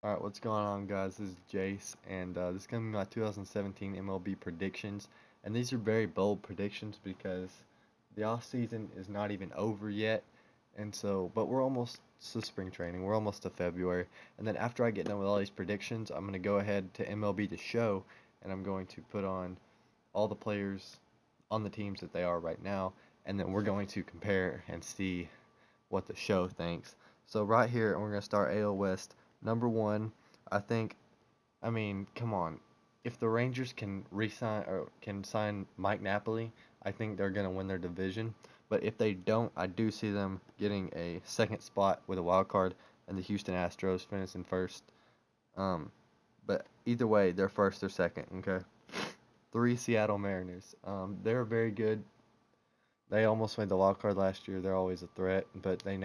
Alright, what's going on, guys? This is Jace, and this is going to be my 2017 MLB predictions. And these are very bold predictions because the off season is not even over yet. But we're almost to spring training. We're almost to February. And then after I get done with all these predictions, I'm going to go ahead to MLB The Show, and I'm going to put on all the players on the teams that they are right now. And then we're going to compare and see what the show thinks. So right here, we're going to start AL West. Number one, I think, I mean, come on. If the Rangers can re-sign or can sign Mike Napoli, I think they're going to win their division. But if they don't, I do see them getting a second spot with a wild card and the Houston Astros finishing first. Um, but either way, they're first or second, okay? Three, Seattle Mariners. They're very good. They almost made the wild card last year. They're always a threat, but they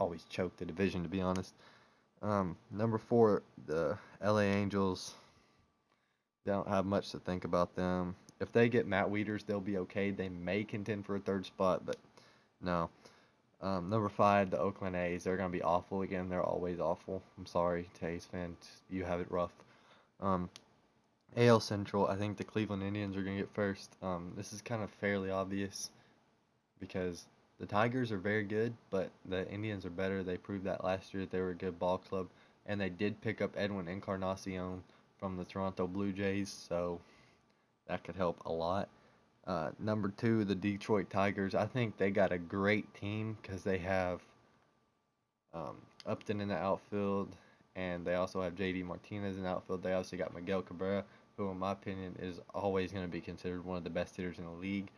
always choke the division, to be honest. Number four, the LA Angels. They don't have much to think about them. If they get Matt Wieters, they'll be okay. They may contend for a third spot, but no. Number five, the Oakland A's. They're gonna be awful again. They're always awful. I'm sorry, A's fans. You have it rough. Um, AL Central. I think the Cleveland Indians are gonna get first. This is kind of fairly obvious because the Tigers are very good, but the Indians are better. They proved that last year. They were a good ball club, and they did pick up Edwin Encarnacion from the Toronto Blue Jays, so that could help a lot. Number two, the Detroit Tigers. I think they got a great team because they have Upton in the outfield, and they also have JD Martinez in the outfield. They also got Miguel Cabrera, who, in my opinion, is always going to be considered one of the best hitters in the league,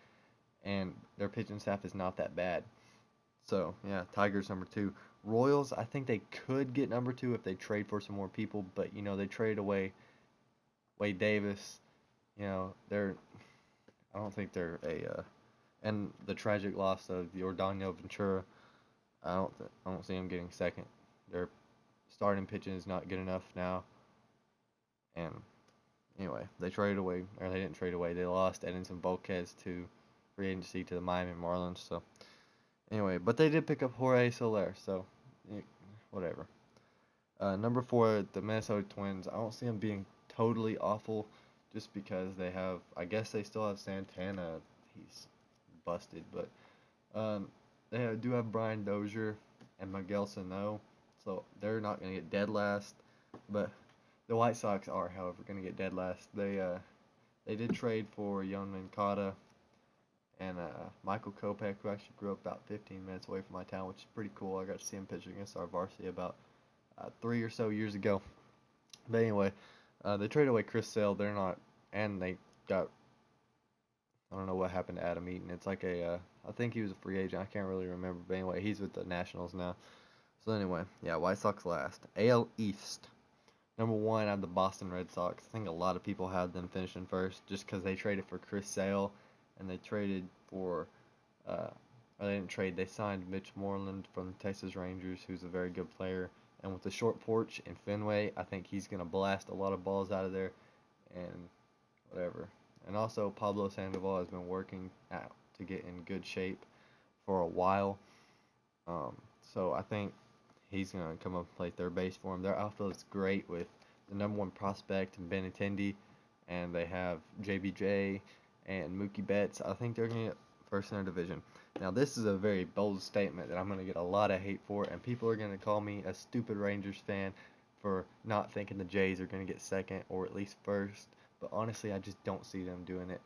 and their pitching staff is not that bad. So, yeah, Tigers number two. Royals, I think they could get number two if they trade for some more people, but, they traded away Wade Davis. I don't think they're and the tragic loss of Yordano Ventura, I don't see them getting second. Their starting pitching is not good enough now, and anyway, they didn't trade away, they lost Edinson Volquez to free agency to the Miami Marlins, so anyway, but they did pick up Jorge Soler, so whatever. Number four, the Minnesota Twins. I don't see them being totally awful just because I guess they still have Santana. He's busted, but they do have Brian Dozier and Miguel Sano, so they're not going to get dead last. But the White Sox are, however, going to get dead last. They did trade for Yoan Moncada and Michael Kopech, who actually grew up about 15 minutes away from my town, which is pretty cool. I got to see him pitch against our varsity about 3 or so years ago. But anyway, they traded away Chris Sale. They're not, and they got. I don't know what happened to Adam Eaton. It's like I think he was a free agent. I can't really remember. But anyway, he's with the Nationals now. So anyway, yeah, White Sox last. AL East. Number one, I have the Boston Red Sox. I think a lot of people had them finishing first just because they traded for Chris Sale, and they traded for, or they didn't trade. They signed Mitch Moreland from the Texas Rangers, who's a very good player. And with the short porch in Fenway, I think he's gonna blast a lot of balls out of there, and whatever. And also, Pablo Sandoval has been working out to get in good shape for a while. Um, so I think he's going to come up and play third base for him. Their outfield is great with the number one prospect in Benintendi, and they have JBJ and Mookie Betts. I think they're going to get first in their division. Now, this is a very bold statement that I'm going to get a lot of hate for, and people are going to call me a stupid Rangers fan for not thinking the Jays are going to get second or at least first. But honestly, I just don't see them doing it.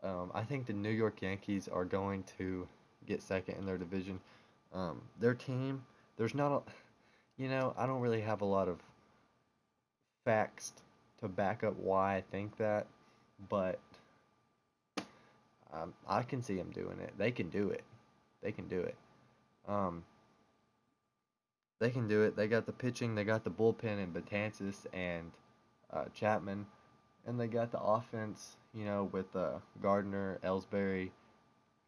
I think the New York Yankees are going to get second in their division. Their team, there's not a, I don't really have a lot of facts to back up why I think that, but I can see them doing it. They can do it. They can do it. Um, they can do it. They got the pitching. They got the bullpen and Betances and Chapman, and they got the offense. With Gardner, Ellsbury,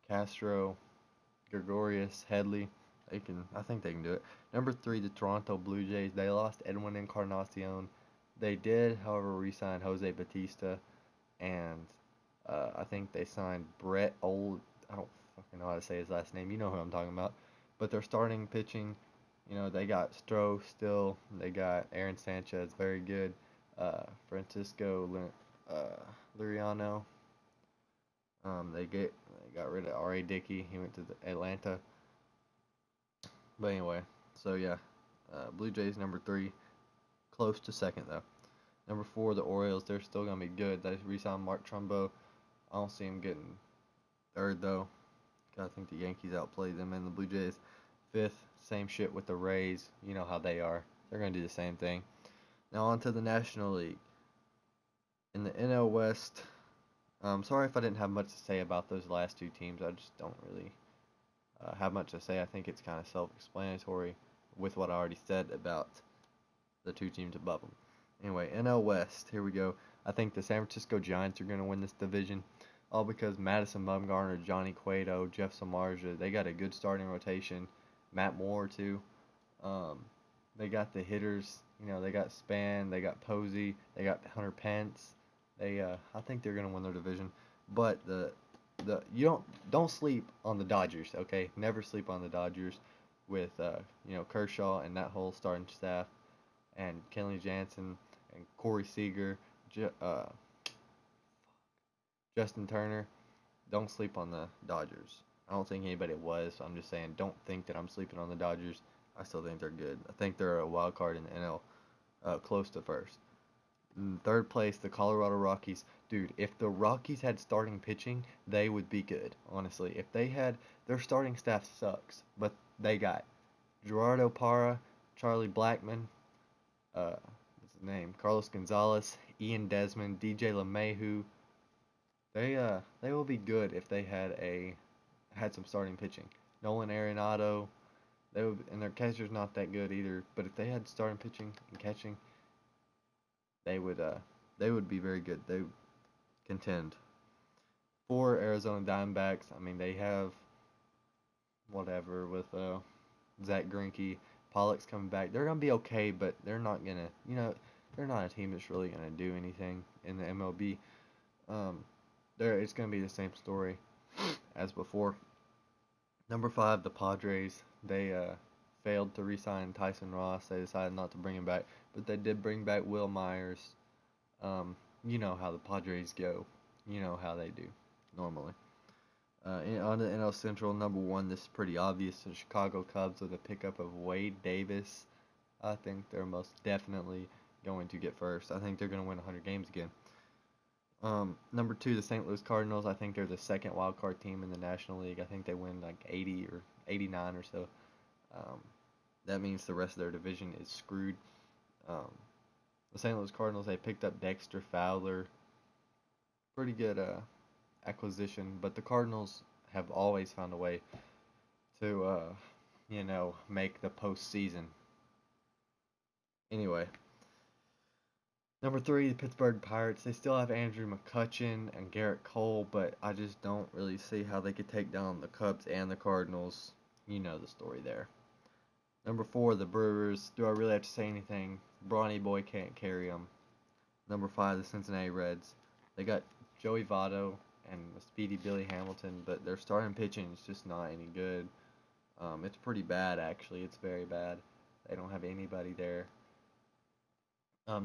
Castro, Gregorius, Headley. I think they can do it. Number three, the Toronto Blue Jays. They lost Edwin Encarnacion. They did, however, re-sign Jose Batista, and I think they signed Brett Old. I don't fucking know how to say his last name. You know who I'm talking about. But their starting pitching, They got Stroh still. They got Aaron Sanchez, very good. Francisco Liriano. They got rid of R.A. Dickey. He went to the Atlanta. But anyway, so yeah, Blue Jays number 3, close to second though. Number 4, the Orioles. They're still gonna be good. They re-signed Mark Trumbo. I don't see him getting third though. I think the Yankees outplayed them and the Blue Jays. 5th, same shit with the Rays. You know how they are. They're gonna do the same thing. Now on to the National League. In the NL West, sorry if I didn't have much to say about those last 2 teams. I just don't really have much to say. I think it's kind of self-explanatory with what I already said about the 2 teams above them. Anyway, NL West, here we go. I think the San Francisco Giants are going to win this division, all because Madison Bumgarner, Johnny Cueto, Jeff Samardzija, they got a good starting rotation. Matt Moore, too. They got the hitters. They got Span, they got Posey, they got Hunter Pence. I think they're going to win their division. But you don't sleep on the Dodgers, okay? Never sleep on the Dodgers with Kershaw and that whole starting staff, and Kenley Jansen and Corey Seager, Justin Turner. Don't sleep on the Dodgers. I don't think anybody was, so I'm just saying don't think that I'm sleeping on the Dodgers. I still think they're good. I think they're a wild card in the NL, close to first. In third place, the Colorado Rockies. Dude, if the Rockies had starting pitching, they would be good, honestly. If they had, their starting staff sucks, but they got Gerardo Parra, Charlie Blackmon, what's his name, Carlos Gonzalez, Ian Desmond, DJ LeMahieu. They will be good if they had some starting pitching. Nolan Arenado, and their catcher's not that good either, but if they had starting pitching and catching, they would be very good. They would contend. For Arizona Diamondbacks, I mean, they have whatever with Zach Greinke, Pollock's coming back. They're gonna be okay, but they're not gonna, they're not a team that's really gonna do anything in the MLB. It's gonna be the same story as before. Number 5, the Padres. They failed to re-sign Tyson Ross. They decided not to bring him back, but they did bring back Will Myers. You know how the Padres go. You know how they do normally. On the NL Central, number 1, this is pretty obvious. The Chicago Cubs with a pickup of Wade Davis. I think they're most definitely going to get first. I think they're going to win 100 games again. Number 2, the St. Louis Cardinals. I think they're the second wild card team in the National League. I think they win like 80 or 89 or so. That means the rest of their division is screwed. The St. Louis Cardinals, they picked up Dexter Fowler. Pretty good acquisition, but the Cardinals have always found a way to, make the postseason. Anyway. Number 3, the Pittsburgh Pirates. They still have Andrew McCutchen and Garrett Cole, but I just don't really see how they could take down the Cubs and the Cardinals. You know the story there. Number 4, the Brewers. Do I really have to say anything? Brawny Boy can't carry them. Number 5, the Cincinnati Reds. They got Joey Votto and the speedy Billy Hamilton, but their starting pitching is just not any good. It's pretty bad, actually. It's very bad. They don't have anybody there.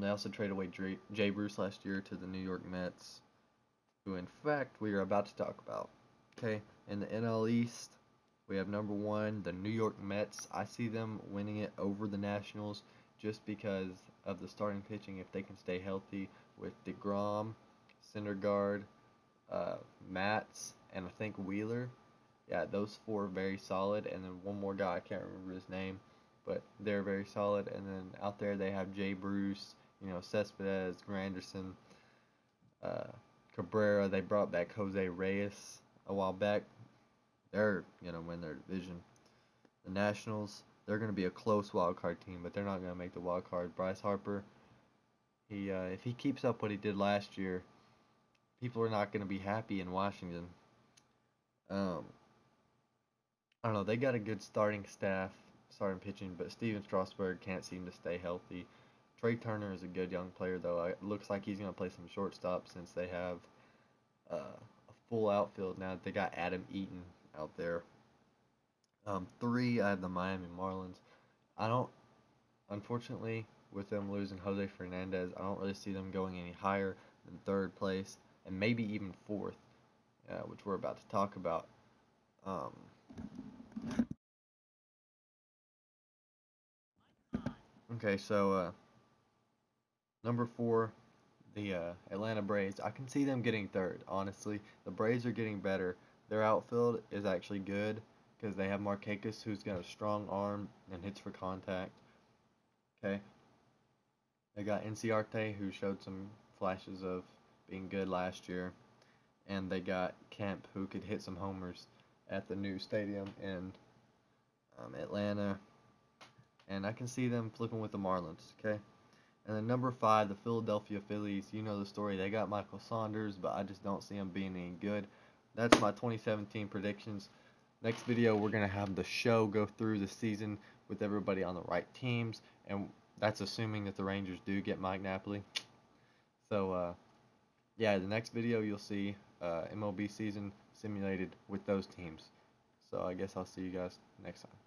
They also traded away Jay Bruce last year to the New York Mets, who in fact we are about to talk about. Okay, in the NL East, we have number 1, the New York Mets. I see them winning it over the Nationals just because of the starting pitching if they can stay healthy with DeGrom, Syndergaard, Matz, and I think Wheeler. Yeah, those 4 are very solid, and then one more guy, I can't remember his name, but they're very solid. And then out there they have Jay Bruce, Cespedes, Granderson, Cabrera. They brought back Jose Reyes a while back. They're gonna win their division. The Nationals, they're gonna be a close wild card team, but they're not gonna make the wild card. Bryce Harper, if he keeps up what he did last year, people are not gonna be happy in Washington. I don't know. They got a good starting staff, starting pitching, but Steven Strasburg can't seem to stay healthy. Trey Turner is a good young player, though. It looks like he's going to play some shortstop since they have a full outfield now. They got Adam Eaton out there. 3, I have the Miami Marlins. I don't, unfortunately, with them losing Jose Fernandez, I don't really see them going any higher than third place and maybe even fourth, which we're about to talk about. Um, okay, so number four, the Atlanta Braves. I can see them getting third, honestly. The Braves are getting better. Their outfield is actually good because they have Markakis, who's got a strong arm and hits for contact. Okay, they got Inciarte, who showed some flashes of being good last year, and they got Kemp, who could hit some homers at the new stadium in Atlanta, and I can see them flipping with the Marlins. Okay, and then number five, the Philadelphia Phillies. You know the story. They got Michael Saunders, but I just don't see them being any good. That's my 2017 predictions. Next video, we're going to have the show go through the season with everybody on the right teams, and that's assuming that the Rangers do get Mike Napoli. So, yeah, the next video you'll see MLB season simulated with those teams. So I guess I'll see you guys next time.